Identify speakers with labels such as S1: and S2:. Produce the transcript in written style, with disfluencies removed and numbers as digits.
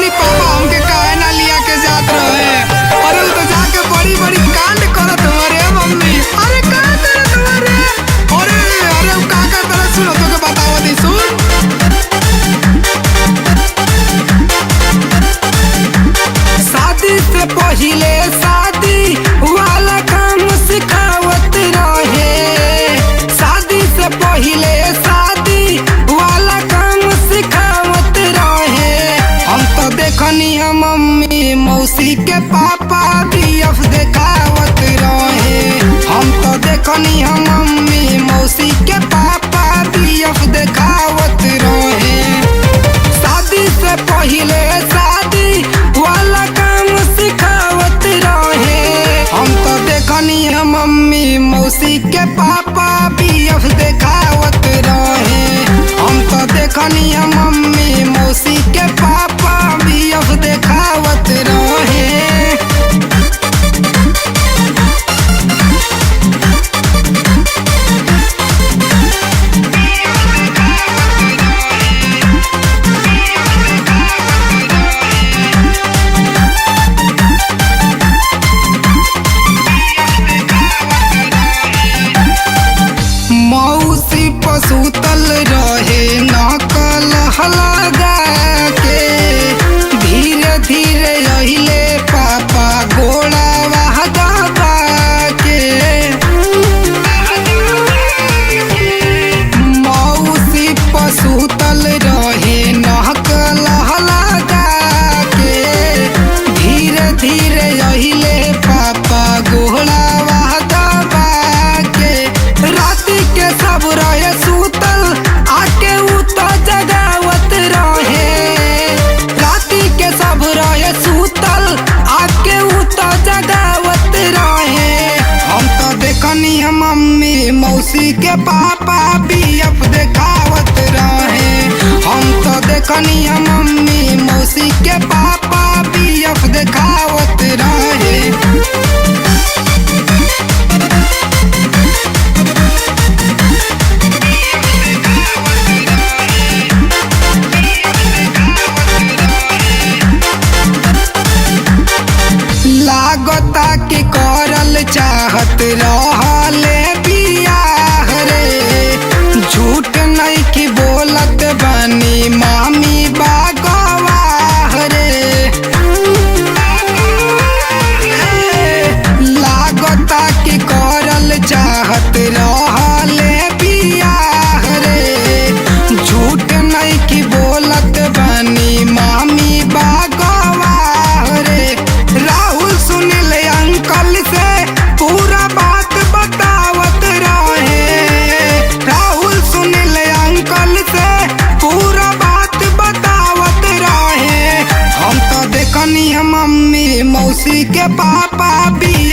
S1: कि पापा हमके काहे ना लिया के जात रहे। अरे उ तो जाके बड़ी बड़ी कांड करत हमारे मम्मी। अरे का करत हमारे? अरे उ का करत रहे सुनो तो के बतावत ही सुन। शादी से पहिले शादी वाला काम सिखावत रहे। शादी से पहिले शादी वाला काम सिखावत रहे। हम तो देखनी है मम्मी मौसी के पापा बीएफ देखावत रहे। हम तो देखनी है मम्मी मौसी के पापा बीएफ देखावत रहे। शादी से पहिले शादी वाला काम सिखावत रहे। हम तो देखनी है मम्मी मौसी के पापा बीएफ देखावत रहे। हम तो देखनी है मम्मी मौसी के पापा बीएफ देखावत रहे। मौसी पसुतल रहे नकल लगा के। धीरे धीरे अहिले पापा गोड़ा दबा के। मौसी पसुतल रहे नकल लगा के। धीरे धीरे अहिले पापा गोड़ा दबा के। राति के सब रहे सुतल आके उ तो जगावत रहे। राति के सब रहे सुतल आके उ तो जगावत रहे। हम तो देखनी है मम्मी मौसी के पापा बीएफ देखावत रहे। हम तो देखनी है मम्मी मौसी के पापा बीएफ देखावत रहे। लागता कि करल चाहत रहले बियाह रे। झूठ नहीं कि बोलत बानी मामी बागवाह रे। लागता कि करल चाहत रहले बियाह रे। झूठ नहीं कि बोलत बानी मामी बागवाह रे। राहुल सुनील अंकल से पूरा बात बतावत रहे। राहुल सुनील अंकल से पूरा बात बतावत रहे। हम तो देखनी है मम्मी मौसी के पापा भी